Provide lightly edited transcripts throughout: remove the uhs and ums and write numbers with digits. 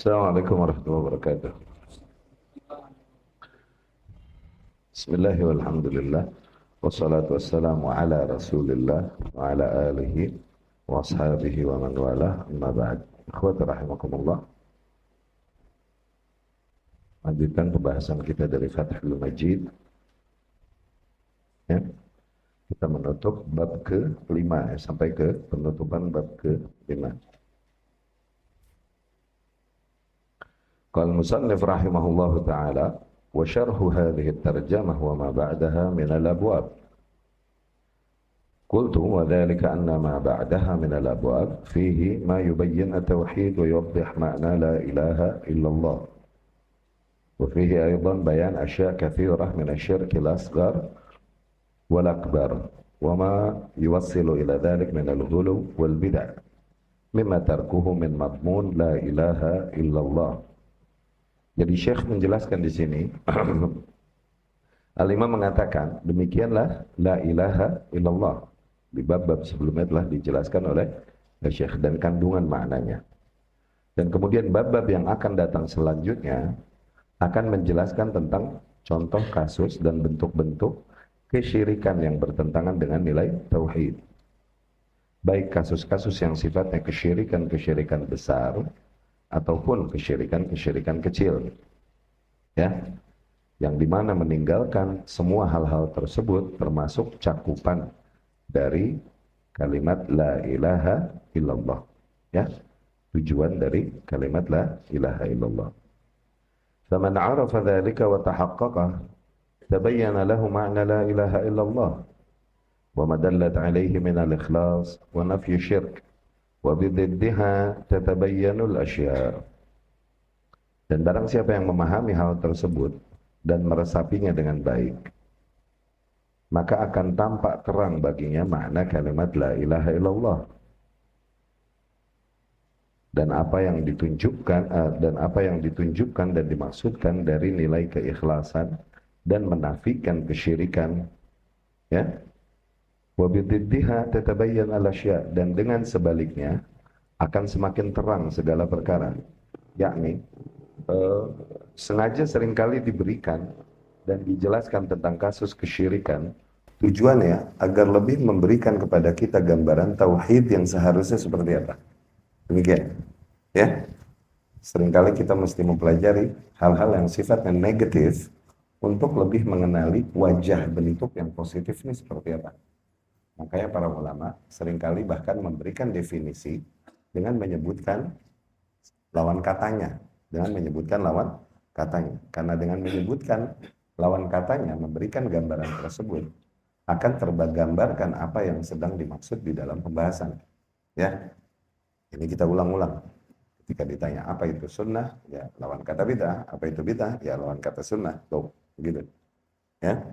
Assalamualaikum warahmatullahi wabarakatuh. Bismillah walhamdulillah. Wassalatu wassalamu ala rasulillah wa ala alihi wa ashabihi wa man wala amma ba'd. Ikhwati rahimakumullah. Lanjutkan pembahasan kita dari Fathul Majid. Ya. Kita menutup bab ke-5 sampai ke penutupan bab ke-5. Qala al-musannif rahimahullahu ta'ala wa syarhu hadhihi at-tarjamah wa ma ba'daha min al-abwab. Qultu wa dhalika anna ma ba'daha min al-abwab fihi ma yubayyin at-tauhid wa yuwaddih ma'na la ilaha illallah. Wa fihi aydan bayan asya' katsirah min asy-syirk al-asghar wal akbar wa ma yuwassilu ila dhalik min al-ghulu wal bid'ah mimma tarkuhu min madmun la ilaha illallah. Jadi Syekh menjelaskan di sini, Al-Imam mengatakan, demikianlah la ilaha illallah. Di bab-bab sebelumnya telah dijelaskan oleh Syekh dan kandungan maknanya. Dan kemudian bab-bab yang akan datang selanjutnya akan menjelaskan tentang contoh kasus dan bentuk-bentuk kesyirikan yang bertentangan dengan nilai tauhid. Baik kasus-kasus yang sifatnya kesyirikan-kesyirikan besar, ataupun kesyirikan-kesyirikan kecil, ya, yang dimana meninggalkan semua hal-hal tersebut termasuk cakupan dari kalimat la ilaha illallah, ya, tujuan dari kalimat la ilaha illallah. Faman arafa dzalika wa tahaqqaqa tabayyana lahu ma'na la ilaha illallah wa ma dallat alayhi min al-ikhlas wa nafyi syirk wa bididdiha tatabayyanul asya'. Dan barang siapa yang memahami hal tersebut dan meresapinya dengan baik, maka akan tampak terang baginya makna kalimat la ilaha illallah dan apa yang ditunjukkan dan dimaksudkan dari nilai keikhlasan dan menafikan kesyirikan, ya. Wa bididdiha tatabayyan al-asya', dan dengan sebaliknya akan semakin terang segala perkara. Yakni sengaja seringkali diberikan dan dijelaskan tentang kasus kesyirikan tujuannya agar lebih memberikan kepada kita gambaran tauhid yang seharusnya seperti apa. Demikian, ya. Seringkali kita mesti mempelajari hal-hal yang sifatnya negatif untuk lebih mengenali wajah bentuk yang positif ini seperti apa. Makanya para ulama seringkali bahkan memberikan definisi dengan menyebutkan lawan katanya. Karena dengan menyebutkan lawan katanya, memberikan gambaran tersebut, akan tergambarkan apa yang sedang dimaksud di dalam pembahasan. Ya, ini kita ulang-ulang. Ketika ditanya apa itu sunnah, ya lawan kata bid'ah. Apa itu bid'ah? Ya lawan kata sunnah. Tuh, begitu. Ya.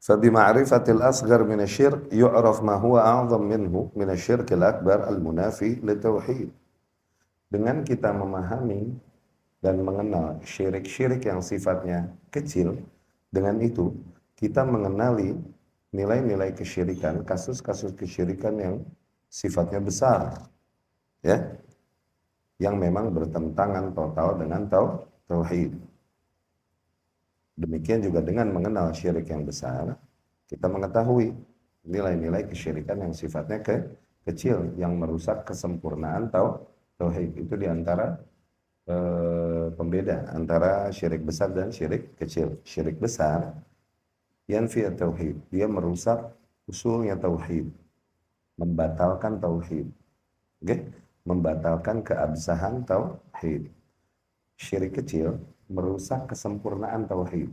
فبمعرفة الأصغر من الشرك يعرف ما هو أعظم منه من الشرك الأكبر المنافي للتوحيد. Dengan kita memahami dan mengenal syirik-syirik yang sifatnya kecil, dengan itu kita mengenali nilai-nilai kesyirikan, kasus-kasus kesyirikan yang sifatnya besar, ya, yang memang bertentangan total dengan tauhid. Demikian juga dengan mengenal syirik yang besar, kita mengetahui nilai-nilai kesyirikan yang sifatnya kecil, yang merusak kesempurnaan tauhid. Itu diantara pembeda antara syirik besar dan syirik kecil. Syirik besar, yanfi tauhid, dia merusak usulnya tauhid, membatalkan tauhid, okay? Membatalkan keabsahan tauhid. Syirik kecil merusak kesempurnaan tauhid,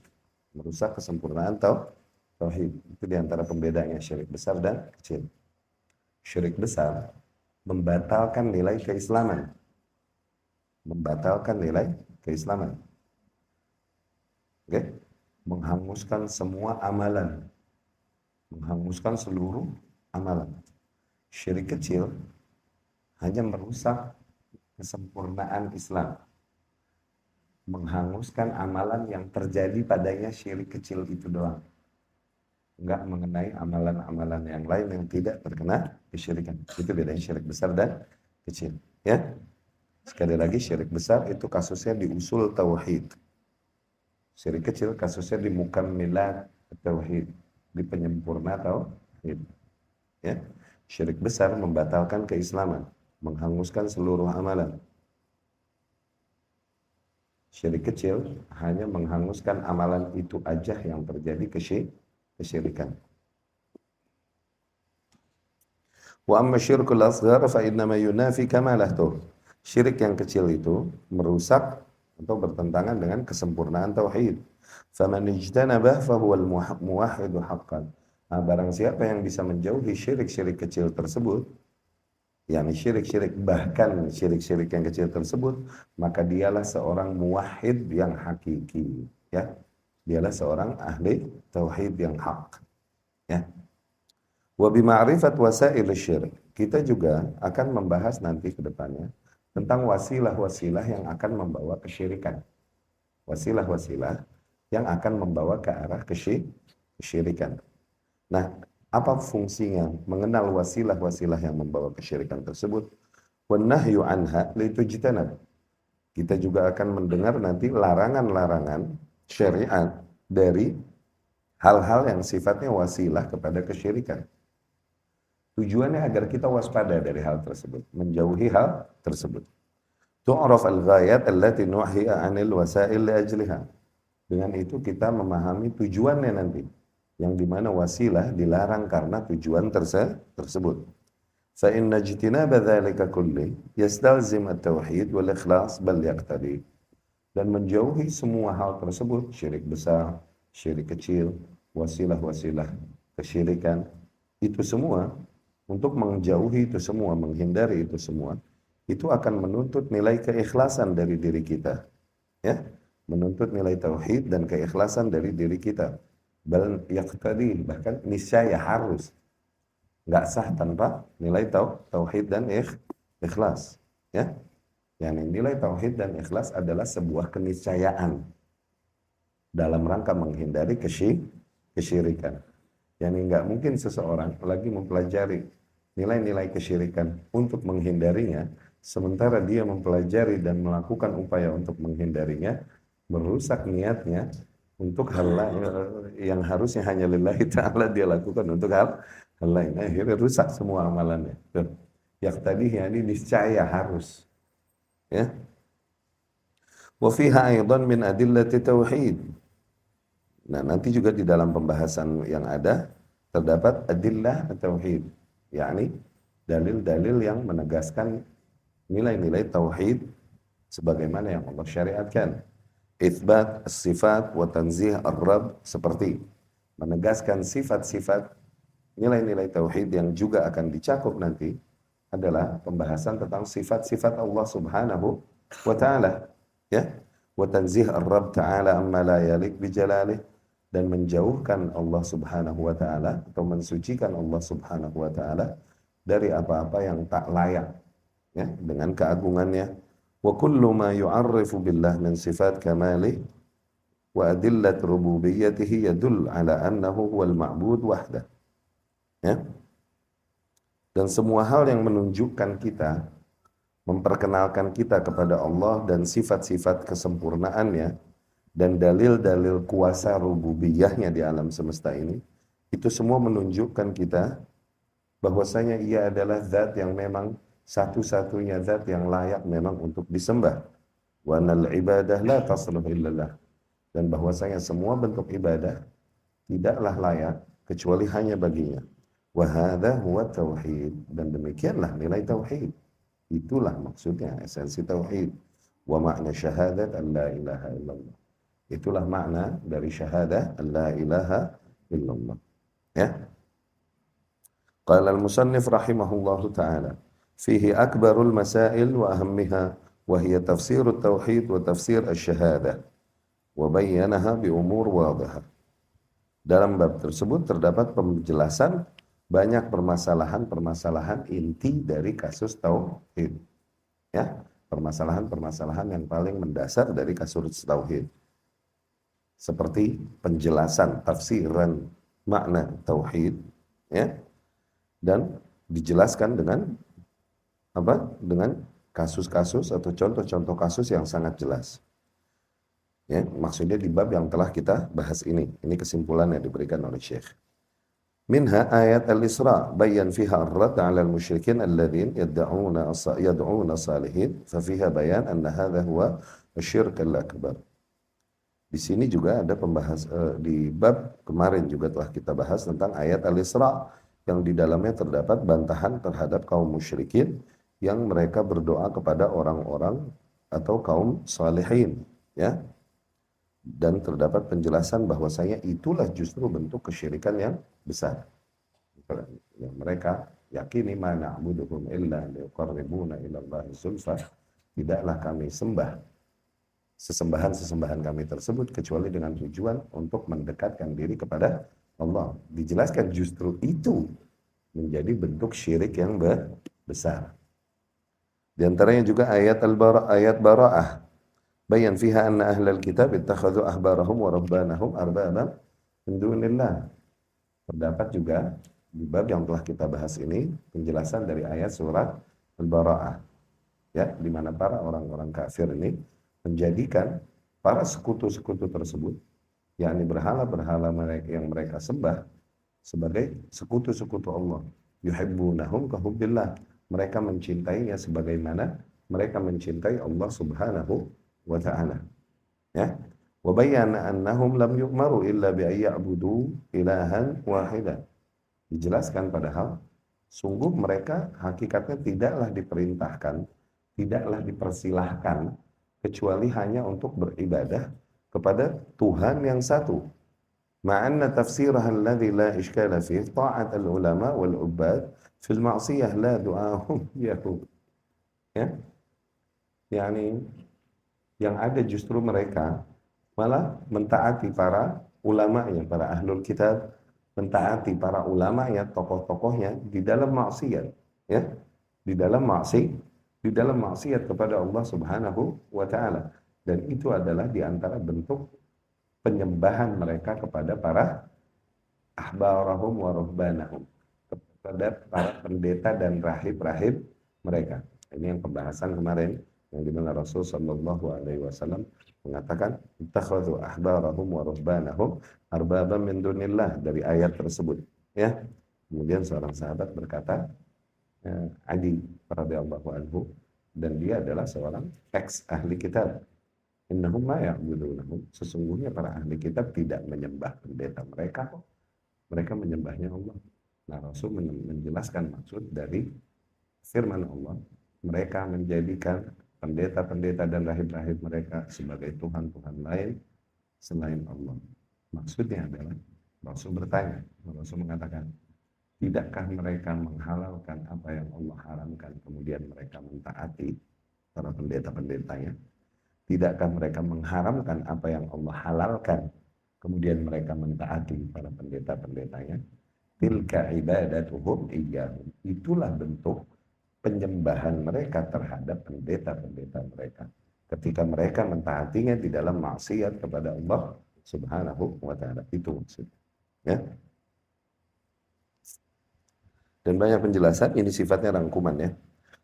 tauhid. Itu diantara pembedanya syirik besar dan kecil. Syirik besar membatalkan nilai keislaman, okay? Menghanguskan semua amalan, menghanguskan seluruh amalan. Syirik kecil hanya merusak kesempurnaan Islam, menghanguskan amalan yang terjadi padanya syirik kecil itu doang. Enggak mengenai amalan-amalan yang lain yang tidak terkena kesyirikan. Itu bedanya syirik besar dan kecil. Ya, sekali lagi syirik besar itu kasusnya di usul tauhid. Syirik kecil kasusnya di mukammilat tauhid, di penyempurna tauhid. Ya, syirik besar membatalkan keislaman, menghanguskan seluruh amalan. Syirik kecil hanya menghanguskan amalan itu aja yang terjadi kesyirikan. Wa amma syirkul asghar fa innama yunafi kamalah tuh. Syirik yang kecil itu merusak atau bertentangan dengan kesempurnaan tauhid. Faman ijtanabah fahuwal muwahhidu haqqan. Nah, barang siapa yang bisa menjauhi syirik-syirik kecil tersebut, yakni syirik-syirik, bahkan syirik-syirik yang kecil tersebut, maka dialah seorang muwahhid yang hakiki, ya. Dialah seorang ahli tauhid yang hak, ya. Wa bima'rifat wasail syirik. Kita juga akan membahas nanti ke depannya tentang wasilah-wasilah yang akan membawa kesyirikan. Wasilah-wasilah yang akan membawa ke arah kesyirikan. Nah, apa fungsinya mengenal wasilah-wasilah yang membawa kesyirikan tersebut? Wan nahyu anha litujtanab. Kita juga akan mendengar nanti larangan-larangan syariat dari hal-hal yang sifatnya wasilah kepada kesyirikan. Tujuannya agar kita waspada dari hal tersebut, menjauhi hal tersebut. Tu'raf al-ghayat allati nuhiya 'anil wasail li ajliha. Dengan itu kita memahami tujuannya nanti, yang dimana wasilah dilarang karena tujuan tersebut. Fa inna ijtinaba dzalika kulli yastalzim at-tauhid wal ikhlas bal yaqtadi. Dan menjauhi semua hal tersebut, syirik besar, syirik kecil, wasilah-wasilah kesyirikan, itu semua, untuk menjauhi itu semua, menghindari itu semua, itu akan menuntut nilai keikhlasan dari diri kita, ya, menuntut nilai tauhid dan keikhlasan dari diri kita. Bal yaqtadi, bahkan niscaya harus, nggak sah tanpa nilai tauhid dan ikhlas, ya. Yang nilai tauhid dan ikhlas adalah sebuah keniscayaan dalam rangka menghindari kesyirikan. Yani nggak mungkin seseorang lagi mempelajari nilai-nilai kesyirikan untuk menghindarinya, sementara dia mempelajari dan melakukan upaya untuk menghindarinya, merusak niatnya untuk hal yang harusnya hanya lillahi ta'ala dia lakukan untuk hal lain. Akhirnya rusak semua amalannya. Yang tadi ini niscaya harus. Ya. Wa fiha aidan min adillati tauhid. Nah, nanti juga di dalam pembahasan yang ada terdapat adillah tauhid, yakni dalil-dalil yang menegaskan nilai-nilai tauhid sebagaimana yang Allah syariatkan. Itsbat as-sifat wa tanzih ar-rabb, seperti menegaskan sifat-sifat, nilai-nilai tauhid yang juga akan dicakup nanti adalah pembahasan tentang sifat-sifat Allah Subhanahu wa taala, ya. Wa tanzih ar-rabb ta'ala amma la yalik bi jalalih, dan menjauhkan Allah Subhanahu wa taala atau mensucikan Allah Subhanahu wa taala dari apa-apa yang tak layak, ya, dengan keagungannya. Wa kullu ma yu'arrifu billah min sifat kamalih wa adillat rububiyyatihi yadul ala annahu huwal ma'bud wahdah, ya. Dan semua hal yang menunjukkan kita, memperkenalkan kita kepada Allah dan sifat-sifat kesempurnaannya dan dalil-dalil kuasa rububiyahnya di alam semesta ini, itu semua menunjukkan kita bahwasanya ia adalah zat yang memang satu-satunya zat yang layak memang untuk disembah. Wa anal ibadah la tasluhu illallah, dan bahwasanya semua bentuk ibadah tidaklah layak kecuali hanya baginya. Wa hadza huwa tauhid, dan demikianlah nilai tauhid. Itulah maksudnya esensi tauhid. Wa makna syahadat an la ilaha illallah. Itulah makna dari syahadah an la ilaha illallah. Ya. Qala al-musannif rahimahullahu ta'ala, fihi akbarul masail wa ahammiha wa hiya tafsirut tauhid wa tafsir asy-syahadah wa bayyanaha bi umur wadihah. Dalam bab tersebut terdapat penjelasan banyak permasalahan-permasalahan inti dari kasus tauhid, ya, permasalahan-permasalahan yang paling mendasar dari kasus tauhid, seperti penjelasan tafsiran makna tauhid, ya, dan dijelaskan dengan dengan kasus-kasus atau contoh-contoh kasus yang sangat jelas. Ya, maksudnya di bab yang telah kita bahas ini. Ini kesimpulan yang diberikan oleh Syekh. Minha ayat al-Isra bayan fiha ar-radd 'ala al-musyrikin alladhin yad'una salihin fa fiha bayan anna hadha huwa asyirk al-akbar. Di sini juga ada di bab kemarin juga telah kita bahas tentang ayat al-Isra yang di dalamnya terdapat bantahan terhadap kaum musyrikin yang mereka berdoa kepada orang-orang atau kaum salihin, ya. Dan terdapat penjelasan bahwasanya itulah justru bentuk kesyirikan yang besar. Yang mereka yakini ma na'buduhum illa liqarribuna ila Allahi zulfa, tidaklah kami sembah sesembahan kami tersebut kecuali dengan tujuan untuk mendekatkan diri kepada Allah. Dijelaskan justru itu menjadi bentuk syirik yang besar. Di antaranya juga ayat Bara'ah. Bayan fiha anna ahlal kitab ittakhadhu ahbarahum wa rabbanahum arbaban min dunillah. Terdapat juga di bab yang telah kita bahas ini penjelasan dari ayat surat Al-Bara'ah, ya, di mana para orang-orang kafir ini menjadikan para sekutu-sekutu tersebut, yakni berhala-berhala yang mereka sembah, sebagai sekutu-sekutu Allah. Yuhibbunahum kahubbillah. Mereka mencintainya sebagaimana mereka mencintai Allah Subhanahu wa ta'ala. Ya. Wa bayyana annahum lam yu'maru illa bi ayya'budu ilahan wahidan. Dijelaskan padahal sungguh mereka hakikatnya tidaklah diperintahkan, tidaklah dipersilahkan kecuali hanya untuk beribadah kepada Tuhan yang satu. Ma'anna tafsirah alladhi la ishkala fih ta'at al-ulama wal-ubbad fil ma'siyah la du'ahum yahu. Ya. Yani yang ada justru mereka malah mentaati para ulamanya, para ahlul kitab, mentaati para ulamanya, tokoh-tokohnya di dalam maksiat, ya, di dalam maksiat kepada Allah Subhanahu wa ta'ala. Dan itu adalah di antara bentuk penyembahan mereka kepada para ahbarahum wa ruhbanahum, kepada para pendeta dan rahib-rahib mereka. Ini yang pembahasan kemarin, yang dimana Rasul Shallallahu Alaihi Wasallam mengatakan ittakhadhu ahbarahum wa ruhbanahum arbaban min dunillah, dari ayat tersebut, ya. Kemudian seorang sahabat berkata, Adi radhiyallahu anhu, dan dia adalah seorang ex ahli kitab, innahum ma ya'budunahum, sesungguhnya para ahli kitab tidak menyembah pendeta mereka kok, mereka menyembahnya Allah. Nah, Rasul menjelaskan maksud dari firman Allah, mereka menjadikan pendeta-pendeta dan rahib-rahib mereka sebagai Tuhan-Tuhan lain selain Allah. Maksudnya adalah Rasul bertanya, Rasul mengatakan, tidakkah mereka menghalalkan apa yang Allah haramkan kemudian mereka mentaati para pendeta-pendetanya? Tidakkah mereka mengharamkan apa yang Allah halalkan kemudian mereka mentaati para pendeta-pendetanya? Tilka ibadatuhum iyyahum. Itulah bentuk penyembahan mereka terhadap pendeta-pendeta mereka ketika mereka mentaatinya di dalam maksiat kepada Allah Subhanahu wa ta'ala. Itu maksudnya, ya. Dan banyak penjelasan, ini sifatnya rangkuman, ya.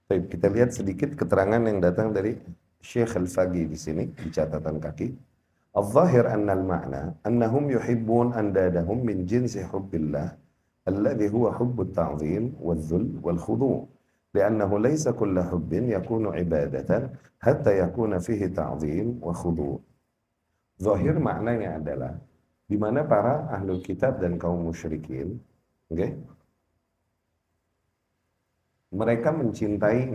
Baik, kita lihat sedikit keterangan yang datang dari Syekh Al-Faqih di sini di catatan kaki. Al-zahir anna al-ma'na annahum yuhibbun andadahum min jinsi hubbillah alladhi huwa hubbut ta'zim wal-dhul wal-khudu'. لأنه ليس كل حب يكون عبادة حتى يكون فيه تعظيم وخضوع. Zahir maknanya adalah di mana para ahlul kitab dan kaum musyrikin, okay, mereka mencintai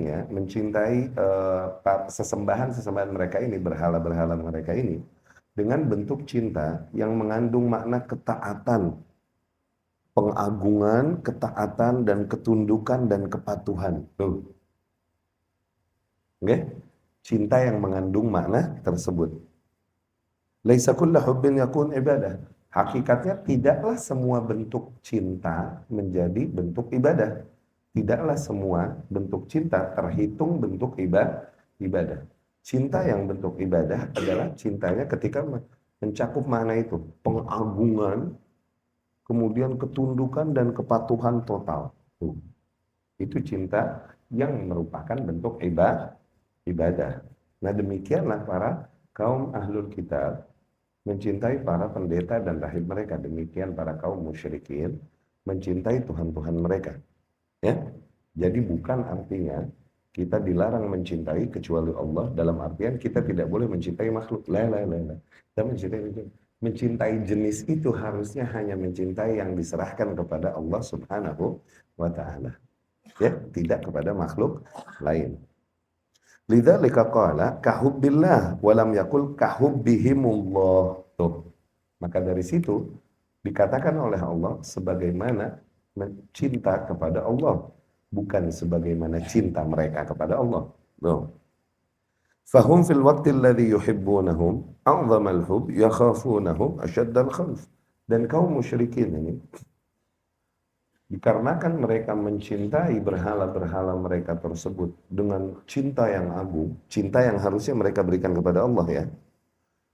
sesembahan mereka ini, berhala-berhala mereka ini, dengan bentuk cinta yang mengandung makna ketaatan, pengagungan, ketaatan, dan ketundukan dan kepatuhan. Tuh. Okay? Cinta yang mengandung makna tersebut. Laisa kullu hubbin yakun ibadah. Hakikatnya tidaklah semua bentuk cinta menjadi bentuk ibadah. Tidaklah semua bentuk cinta terhitung bentuk ibadah. Cinta yang bentuk ibadah adalah cintanya ketika mencakup makna itu, pengagungan, kemudian ketundukan dan kepatuhan total. Itu cinta yang merupakan bentuk ibadah. Nah, demikianlah para kaum ahlul kitab mencintai para pendeta dan rahib mereka. Demikian para kaum musyrikin mencintai Tuhan-Tuhan mereka. Ya, jadi bukan artinya kita dilarang mencintai kecuali Allah, dalam artian kita tidak boleh mencintai makhluk. Kita mencintai jenis itu harusnya hanya mencintai yang diserahkan kepada Allah Subhanahu wa Ta'ala. Ya, tidak kepada makhluk lain. Lidzalika qala kahubbillah walam yakul kahubbihimullah. Tuh. Maka dari situ dikatakan oleh Allah sebagaimana cinta kepada Allah, bukan sebagaimana cinta mereka kepada Allah. Tuh. Fahum fil waqti alladhi yuhibbunahum a'zamal hub yakhafunahum asyaddal khawf. Dan kaum musyrikin ini dikarenakan mereka mencintai berhala-berhala mereka tersebut dengan cinta yang agung, cinta yang harusnya mereka berikan kepada Allah ya.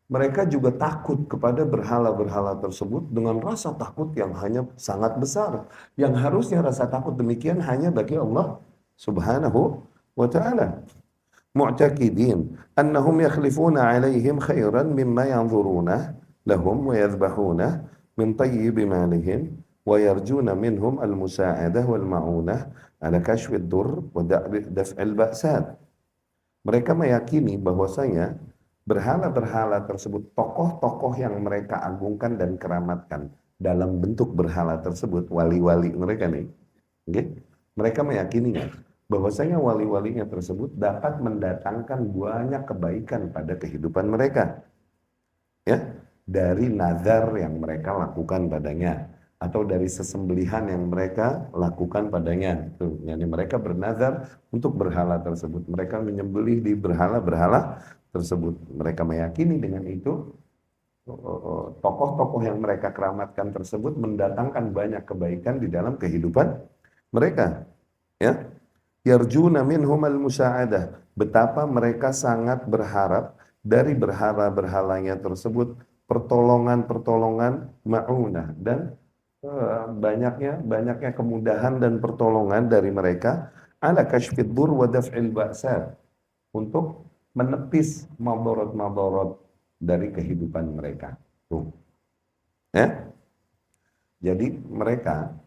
Mereka juga takut kepada berhala-berhala tersebut dengan rasa takut yang hanya sangat besar. Yang harusnya rasa takut demikian hanya bagi Allah Subhanahu wa Ta'ala. Mu'taqidin annahum yakhlifuna alaihim khairan mimma yanzuruna lahum wa yadhbahuna min tayyib malihim ويرجون منهم المساعدة والمعونة على كشف الضر ودفع البأسات. Mereka meyakini bahwasanya berhala-berhala tersebut, tokoh-tokoh yang mereka agungkan dan keramatkan dalam bentuk berhala tersebut, wali-wali mereka nih, okay? Mereka meyakininya bahwasanya wali-walinya tersebut dapat mendatangkan banyak kebaikan pada kehidupan mereka, ya, dari nazar yang mereka lakukan padanya, atau dari sesembelihan yang mereka lakukan padanya. Tuh, yani mereka bernazar untuk berhala tersebut. Mereka menyembelih di berhala-berhala tersebut. Mereka meyakini dengan itu tokoh-tokoh yang mereka keramatkan tersebut mendatangkan banyak kebaikan di dalam kehidupan mereka. Ya, yarjuna minhum al-musa'adah. Betapa mereka sangat berharap dari berhala-berhalanya tersebut pertolongan-pertolongan ma'unah dan banyaknya kemudahan dan pertolongan dari mereka ala kashfid dur wa daf'il ba'sa, untuk menepis madarat-madarat dari kehidupan mereka. Tuh. Ya? Jadi mereka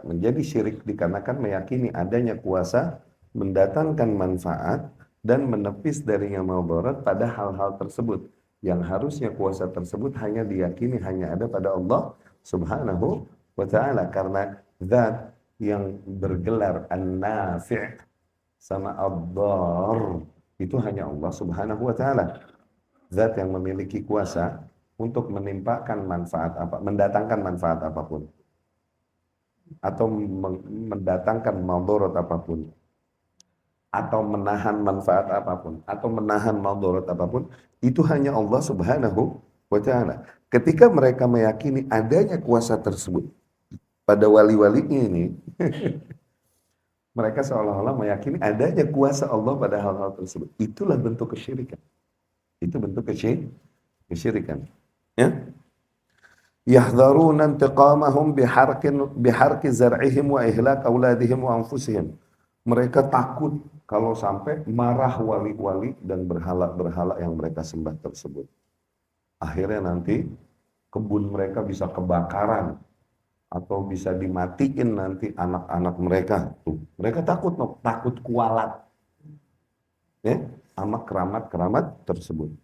menjadi syirik dikarenakan meyakini adanya kuasa mendatangkan manfaat dan menepis darinya madarat pada hal-hal tersebut yang harusnya kuasa tersebut hanya diyakini hanya ada pada Allah Subhanahu wa Ta'ala, karena zat yang bergelar an-nafi' sama ad-dar itu hanya Allah Subhanahu wa Ta'ala. Zat yang memiliki kuasa untuk menimpakan manfaat apa, mendatangkan manfaat apapun atau mendatangkan madarat apapun atau menahan manfaat apapun atau menahan madarat apapun, itu hanya Allah Subhanahu wa Ta'ala. Ketika mereka meyakini adanya kuasa tersebut pada wali-walinya ini, mereka seolah-olah meyakini adanya kuasa Allah pada hal-hal tersebut. Itulah bentuk kesyirikan. Itu bentuk kesyirikan. Ya. Yahdharuna intiqamahum biharqi zar'ihim wa ihlak auladihim wa anfusihim. Mereka takut kalau sampai marah wali-wali dan berhala-berhala yang mereka sembah tersebut. Akhirnya nanti kebun mereka bisa kebakaran atau bisa dimatiin nanti anak-anak mereka. Tuh, mereka takut kualat. Ya, sama keramat-keramat tersebut.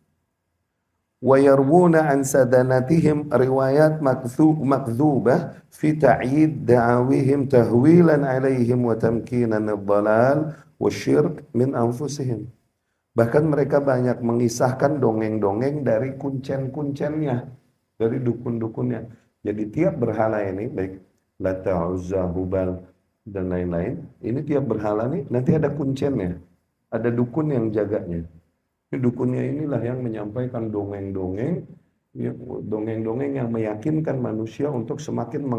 Wa yarwuna an sadanatihim riwayat makdzubah fi ta'yid da'awihim tahwilan alaihim wa tamkinan ad-dhalal wasyirk min anfusihim. Bahkan mereka banyak mengisahkan dongeng-dongeng dari kuncen-kuncennya, dari dukun-dukunnya. Jadi tiap berhala ini, baik Lata, Uzza, Hubal, dan lain-lain, ini tiap berhala ini nanti ada kuncennya, ada dukun yang jaganya. Ini dukunnya inilah yang menyampaikan dongeng-dongeng, dongeng-dongeng yang meyakinkan manusia untuk semakin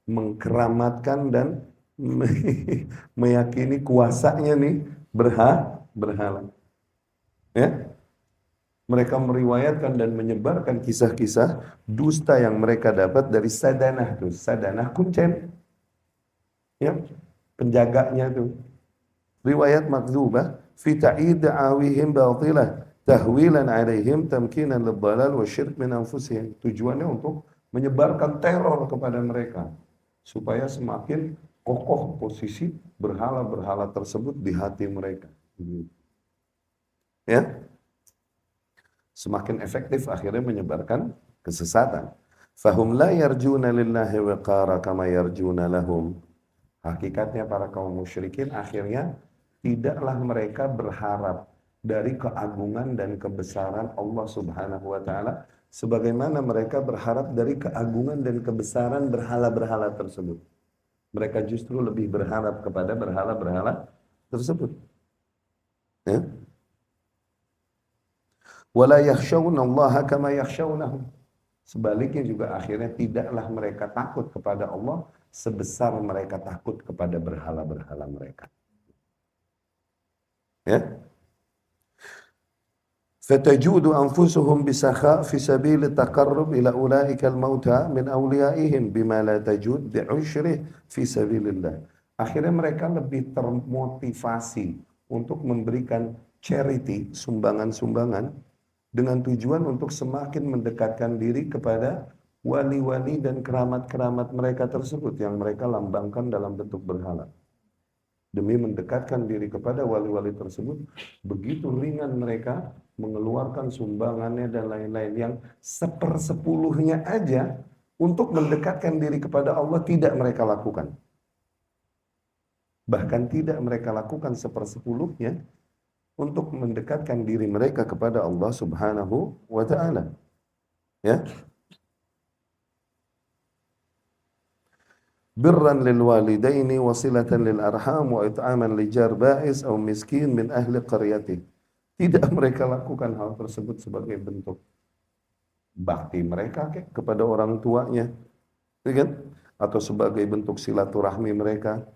mengkeramatkan dan meyakini kuasanya nih berhala. Ya, mereka meriwayatkan dan menyebarkan kisah-kisah dusta yang mereka dapat dari sadanah tuh, sadanah kuncen, ya, penjaganya tuh. riwayat makdzubah fi ta'id da'awihim batilah tahwilan alaihim tamkinan lidhalal wa syirk min anfusihim. Tujuannya untuk menyebarkan teror kepada mereka supaya semakin kokoh posisi berhala-berhala tersebut di hati mereka. Ya, semakin efektif akhirnya menyebarkan kesesatan. Fahum la yarjuna lillahi waqara kama yarjuna lahum. Hakikatnya para kaum musyrikin akhirnya tidaklah mereka berharap dari keagungan dan kebesaran Allah Subhanahu wa taala sebagaimana mereka berharap dari keagungan dan kebesaran berhala-berhala tersebut. Mereka justru lebih berharap kepada berhala-berhala tersebut. Ya. Wala yakhshawnallaha kama yakhshawnahum. Sebaliknya juga akhirnya tidaklah mereka takut kepada Allah sebesar mereka takut kepada berhala-berhala mereka. Ya. Fatajudu anfusuhum bisakha fi sabil taqarrub ila ulaika al-mauta min awliyaihim bima la tajud bi'ushrih fi sabilillah. Akhirnya mereka lebih termotivasi untuk memberikan charity, sumbangan-sumbangan dengan tujuan untuk semakin mendekatkan diri kepada wali-wali dan keramat-keramat mereka tersebut yang mereka lambangkan dalam bentuk berhala. Demi mendekatkan diri kepada wali-wali tersebut, begitu ringan mereka mengeluarkan sumbangannya dan lain-lain yang 1/10-nya aja untuk mendekatkan diri kepada Allah tidak mereka lakukan. Bahkan tidak mereka lakukan 1/10-nya untuk mendekatkan diri mereka kepada Allah Subhanahu wa taala. Ya. Birran lil walidaini wasilatan lil arham wa it'aman li jar ba'is aw miskin min ahli qaryati. Tidak mereka lakukan hal tersebut sebagai bentuk bakti mereka kepada orang tuanya, kan? Atau sebagai bentuk silaturahmi mereka,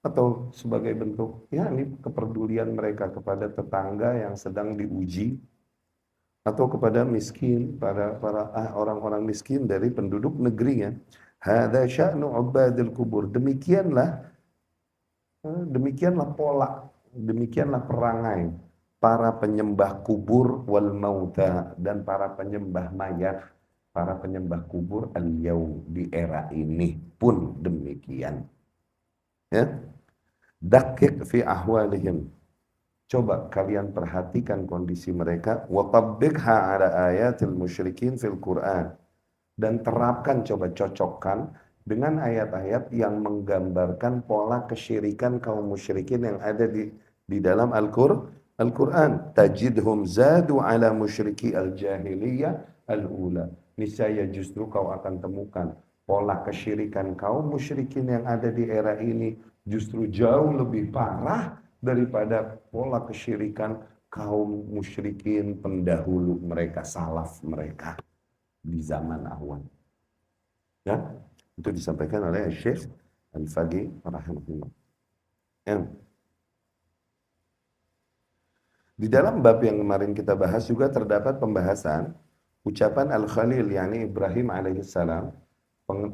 atau sebagai bentuk ini kepedulian mereka kepada tetangga yang sedang diuji, atau kepada miskin, para orang-orang miskin dari penduduk negerinya. Hadza sya'nu ubadil kubur. Demikianlah pola, demikianlah perangai para penyembah kubur wal mauta dan para penyembah mayat, para penyembah kubur al-yaum di era ini pun demikian. Ya. Dakik fi ahwalihim. Coba kalian perhatikan kondisi mereka. Wa tabbikha ala ayatil musyrikin fil Qur'an. Dan terapkan, coba cocokkan dengan ayat-ayat yang menggambarkan pola kesyirikan kaum musyrikin yang ada di dalam Al-Quran. Tajidhum zadu ala musyriki al-jahiliyah al-ula. Niscaya justru kau akan temukan pola kesyirikan kaum musyrikin yang ada di era ini justru jauh lebih parah daripada pola kesyirikan kaum musyrikin pendahulu mereka, salaf mereka di zaman awal. Ya, itu disampaikan oleh Syekh Al-Faqih rahimahullah. Ya. Di dalam bab yang kemarin kita bahas juga terdapat pembahasan ucapan Al-Khalil, yakni Ibrahim alaihissalam,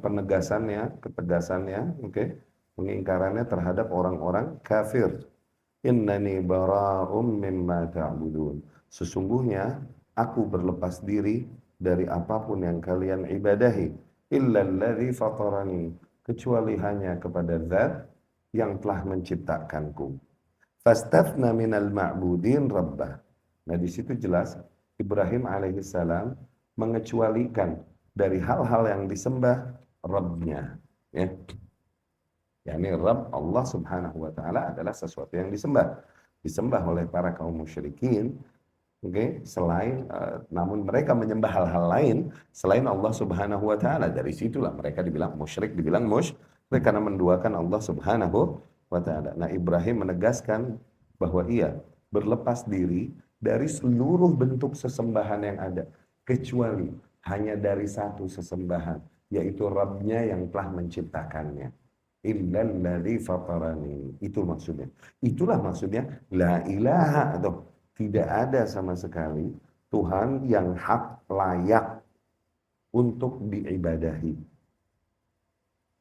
penegasannya, ketegasannya, pengingkarannya terhadap orang-orang kafir. Innani bara'um mimma ta'budun. Sesungguhnya aku berlepas diri dari apapun yang kalian ibadahi, illa alladhi fatarani, kecuali hanya kepada Zat yang telah menciptakanku. Fastathna minal ma'budin rabbah. Nah, di situ jelas Ibrahim alaihissalam mengecualikan dari hal-hal yang disembah Rabbnya, ya. yakni Rabb Allah Subhanahu wa taala adalah sesuatu yang disembah oleh para kaum musyrikin. Selain namun mereka menyembah hal-hal lain selain Allah Subhanahu wa taala. Dari situlah mereka dibilang musyrik karena menduakan Allah Subhanahu wa taala. Nah, Ibrahim menegaskan bahwa ia berlepas diri dari seluruh bentuk sesembahan yang ada kecuali hanya dari satu sesembahan, yaitu Rabbnya yang telah menciptakannya. Illalladzi fatarani. Itu maksudnya. Itulah maksudnya la ilaha, atau tidak ada sama sekali Tuhan yang hak layak untuk diibadahi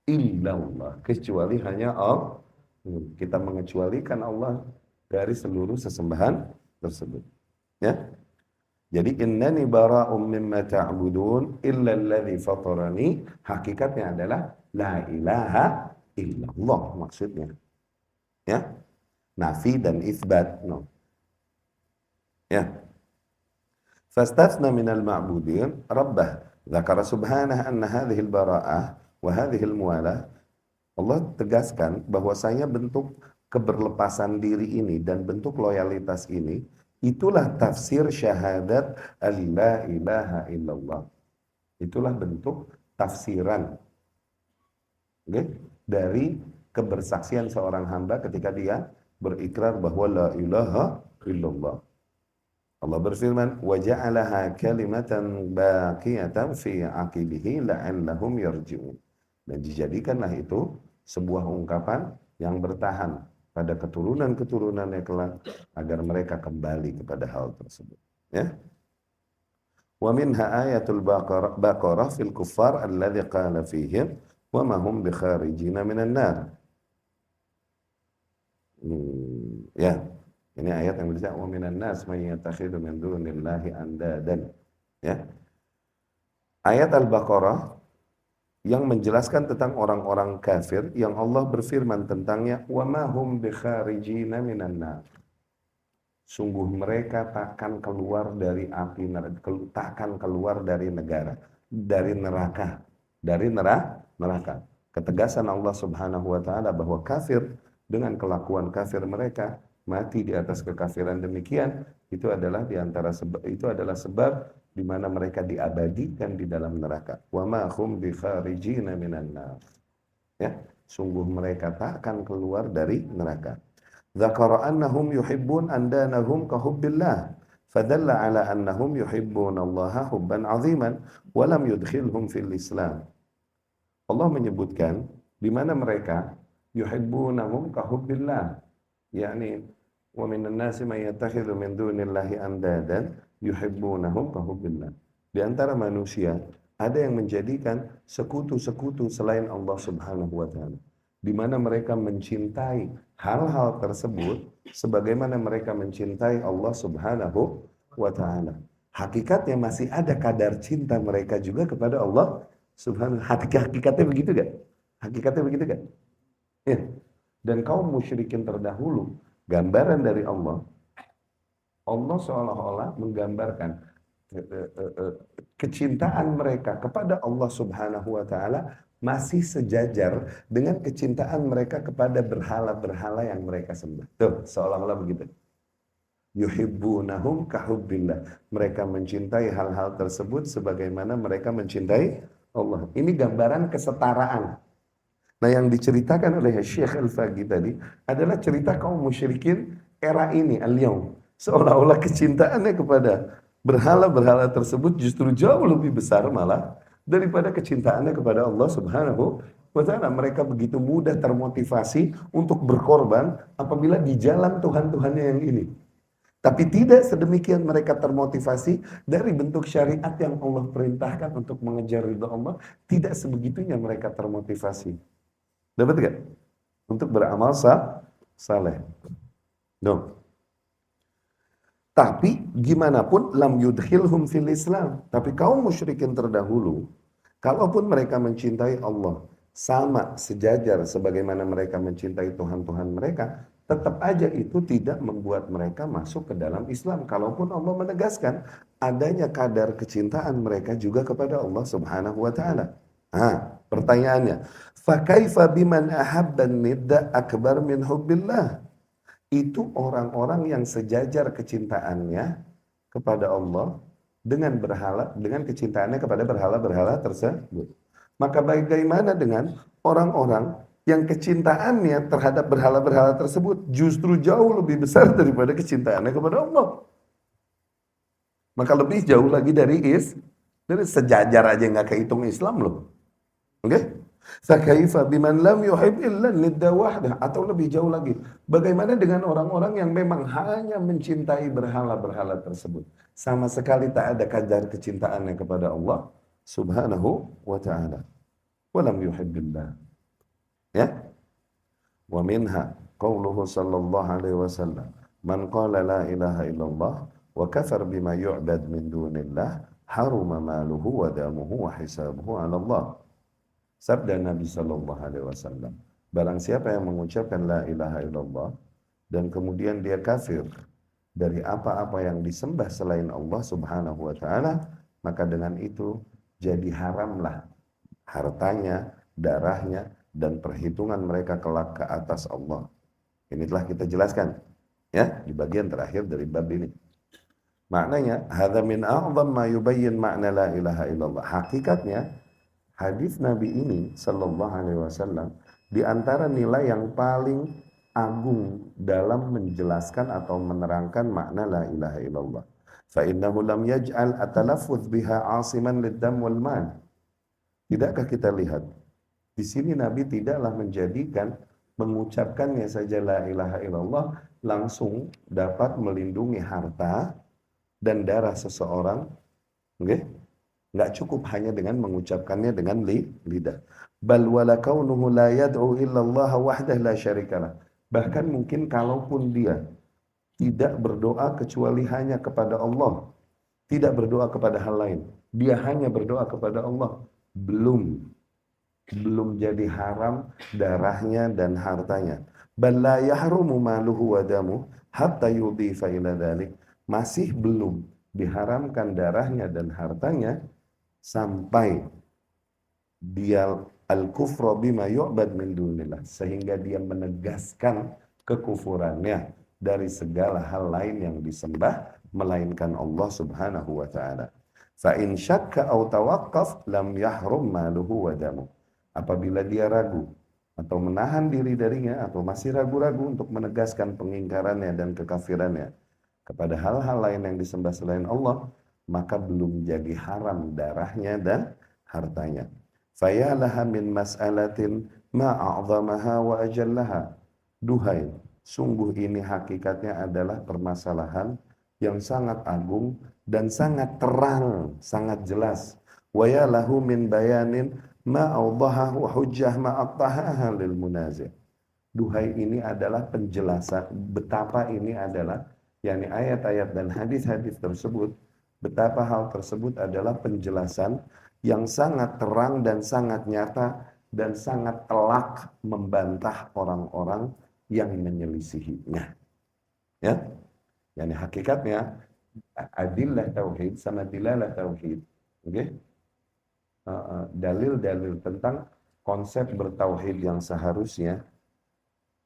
illallah, kecuali hanya Allah Kita mengecualikan Allah dari seluruh sesembahan tersebut. Ya. Jadi innani bara'um mimma ta'budun illa alladhi fatarani, hakikatnya adalah la ilaha illallah maksudnya. Ya. Nafi dan isbat. No. Ya. Fastathna minal ma'budin rabbah. Dzakara subhanahu anna hadhihi al-bara'ah wa hadhihi al-muwalah. Allah tegaskan bahwasanya bentuk keberlepasan diri ini dan bentuk loyalitas ini, itulah tafsir syahadat la ilaha illallah. Itulah bentuk tafsiran, okay, dari kebersaksian seorang hamba ketika dia berikrar bahwa la ilaha illallah. Allah berfirman, wa ja'alaha kalimatan baqiyatan fi aqibihi la'allahum yarji'un. Dan dijadikanlah itu sebuah ungkapan yang bertahan pada keturunan-keturunannya kelak agar mereka kembali kepada hal tersebut. Ya. Wa minha ayatul Baqarah fil kuffar alladhi qala fihim wa ma hum bikharijina minan nar. Ya. Ini ayat yang berkata wa minan nas may yattakhidhu min dunillahi andadan. Ya. Ayat Al-Baqarah yang menjelaskan tentang orang-orang kafir yang Allah berfirman tentangnya, wa ma hum bikharijina minan nar. Sungguh mereka takkan keluar dari api neraka, takkan keluar dari neraka. Ketegasan Allah Subhanahu wa taala bahwa kafir dengan kelakuan kafir mereka mati di atas kekafiran demikian, itu adalah sebab di mana mereka diabadikan di dalam neraka. Wa ma hum bikharijina minan nar. Ya, sungguh mereka tak akan keluar dari neraka. Dzakara annahum yuhibbun andanahum ka hubbillah. Fadalla ala annahum yuhibbunallaha hubban 'aziman wa lam yudkhilhum fil Islam. Allah menyebutkan di mana mereka yuhibbunahum ka hubbillah. yakni wa minan nasi may yattakhidhu min dunillahi andadan yuhibbunahum ka hubbillah. Di antara manusia ada yang menjadikan sekutu-sekutu selain Allah Subhanahu wa taala, di mana mereka mencintai hal-hal tersebut sebagaimana mereka mencintai Allah Subhanahu wa taala. Hakikatnya masih ada kadar cinta mereka juga kepada Allah Subhanahu. Hakikatnya begitu gak? Hakikatnya begitu gak? Ya. Dan kaum musyrikin terdahulu, gambaran dari Allah seolah-olah menggambarkan kecintaan mereka kepada Allah Subhanahu wa taala masih sejajar dengan kecintaan mereka kepada berhala-berhala yang mereka sembah. Tuh, seolah-olah begitu. Yuhibbunahum kahubbillah. Mereka mencintai hal-hal tersebut sebagaimana mereka mencintai Allah. Ini gambaran kesetaraan. Nah, yang diceritakan oleh Syekh Al-Faqih tadi adalah cerita kaum musyrikin era ini, al-yaum. Seolah-olah kecintaannya kepada berhala-berhala tersebut justru jauh lebih besar malah daripada kecintaannya kepada Allah Subhanahu wa taala. Mereka begitu mudah termotivasi untuk berkorban apabila di jalan Tuhan-Tuhannya yang ini. Tapi tidak sedemikian mereka termotivasi dari bentuk syariat yang Allah perintahkan untuk mengejar ridha Allah. Tidak sebegitunya mereka termotivasi. Dapat gak? Untuk beramal saleh. No. Tapi gimana pun lam yudkhilhum fil Islam. Tapi kaum musyrikin terdahulu, kalaupun mereka mencintai Allah sama sejajar sebagaimana mereka mencintai Tuhan-Tuhan mereka, tetap aja itu tidak membuat mereka masuk ke dalam Islam. Kalaupun Allah menegaskan adanya kadar kecintaan mereka juga kepada Allah Subhanahu wa taala. Pertanyaannya, fa kaifa biman ahabban nidda akbar min hubbillah? Itu orang-orang yang sejajar kecintaannya kepada Allah dengan kecintaannya kepada berhala-berhala tersebut. Maka bagaimana dengan orang-orang yang kecintaannya terhadap berhala-berhala tersebut justru jauh lebih besar daripada kecintaannya kepada Allah? Maka lebih jauh lagi dari sejajar aja nggak kehitung Islam loh. Oke? Okay? Fakaifa biman lam yuhib illa nidda wahdah, atau lebih jauh lagi, bagaimana dengan orang-orang yang memang hanya mencintai berhala-berhala tersebut, sama sekali tak ada kadar kecintaannya kepada Allah Subhanahu wa taala. Wa lam yuhibbillah. Ya. Wa minha qauluhu sallallahu alaihi wasallam, man qala la ilaha illallah wa kafar bima yu'bad min dunillah haruma maluhu wa damuhu wa hisabuhu 'ala Allah. Sabda Nabi sallallahu alaihi wasallam, barang siapa yang mengucapkan la ilaha illallah dan kemudian dia kafir dari apa-apa yang disembah selain Allah Subhanahu wa taala, maka dengan itu jadi haramlah hartanya, darahnya, dan perhitungan mereka kelak ke atas Allah. Ini telah kita jelaskan ya di bagian terakhir dari bab ini. Maknanya, hadza min a'zam ma yubayyin makna la ilaha illallah. Hakikatnya, hadis Nabi ini sallallahu alaihi wasallam di antara nilai yang paling agung dalam menjelaskan atau menerangkan makna la ilaha illallah. Fa innahu lam yaj'al atalaffuz biha 'asiman lid-dam wal mal. Tidakkah kita lihat di sini Nabi tidaklah menjadikan mengucapkannya saja la ilaha illallah langsung dapat melindungi harta dan darah seseorang, okay? Nggak cukup hanya dengan mengucapkannya dengan lidah. Bal wala kaunuhu la yad'u illallah wahdah la syarikalah. Bahkan mungkin kalaupun dia tidak berdoa kecuali hanya kepada Allah, tidak berdoa kepada hal lain, dia hanya berdoa kepada Allah, belum jadi haram darahnya dan hartanya. Bal la yahrumu maluhu wa damu hatta yudhifa ila dzalik. Masih belum diharamkan darahnya dan hartanya sampai dia al-kufra bima yu'bad min dunillah, sehingga dia menegaskan kekufurannya dari segala hal lain yang disembah melainkan Allah Subhanahu wa taala. Fa in syakka aw tawaqqaf lam yahrum maluhu wa damu. Apabila dia ragu atau menahan diri darinya atau masih ragu-ragu untuk menegaskan pengingkarannya dan kekafirannya kepada hal-hal lain yang disembah selain Allah, maka belum jadi haram darahnya dan hartanya. Fayalaha min mas'alatin ma'a'zamaha wa ajallaha. Duhai, sungguh ini hakikatnya adalah permasalahan yang sangat agung dan sangat terang, sangat jelas. Wa yalahu min bayanin ma'awdaha wa hujjah ma'attahaha lil munazir. Duhai, ini adalah penjelasan betapa ini adalah yakni ayat-ayat dan hadis-hadis tersebut, betapa hal tersebut adalah penjelasan yang sangat terang dan sangat nyata dan sangat telak membantah orang-orang yang menyelisihinya. Ya, yakni hakikatnya adillah tauhid sama dilalah tauhid, oke? Dalil-dalil tentang konsep bertauhid yang seharusnya,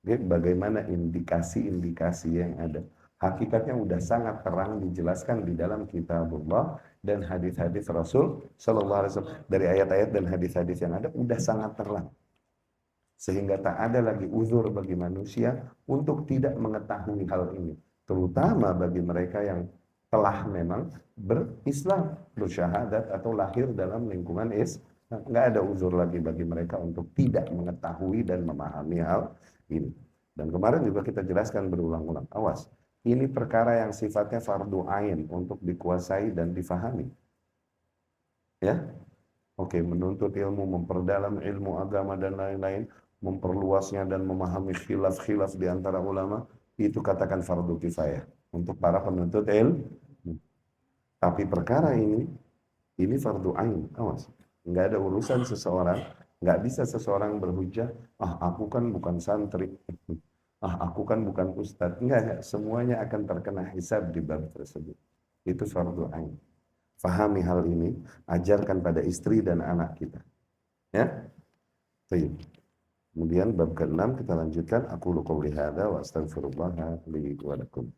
oke? Bagaimana indikasi-indikasi yang ada. Hakikatnya udah sangat terang dijelaskan di dalam kitabullah dan hadis-hadis Rasul sallallahu alaihi wasallam. Dari ayat-ayat dan hadis-hadis yang ada udah sangat terang. Sehingga tak ada lagi uzur bagi manusia untuk tidak mengetahui hal ini. Terutama bagi mereka yang telah memang berislam, bersyahadat atau lahir dalam lingkungan Islam. Nggak ada uzur lagi bagi mereka untuk tidak mengetahui dan memahami hal ini. Dan kemarin juga kita jelaskan berulang-ulang. Awas. Ini perkara yang sifatnya fardu ain untuk dikuasai dan difahami. Ya, oke, menuntut ilmu, memperdalam ilmu agama dan lain-lain, memperluasnya dan memahami khilaf-khilaf di antara ulama, itu katakan fardu kifayah untuk para penuntut ilmu. Tapi perkara ini fardu ain, awas. Nggak ada urusan seseorang, nggak bisa seseorang berhujah, aku kan bukan santri. Aku kan bukan ustadz. Enggak. Semuanya akan terkena hisab di bab tersebut. Itu fardu ain. Fahami hal ini, ajarkan pada istri dan anak kita. Ya? Baik. Kemudian bab ke-6 kita lanjutkan. Aku qouli hadza wa astaghfirullah li wa lakum.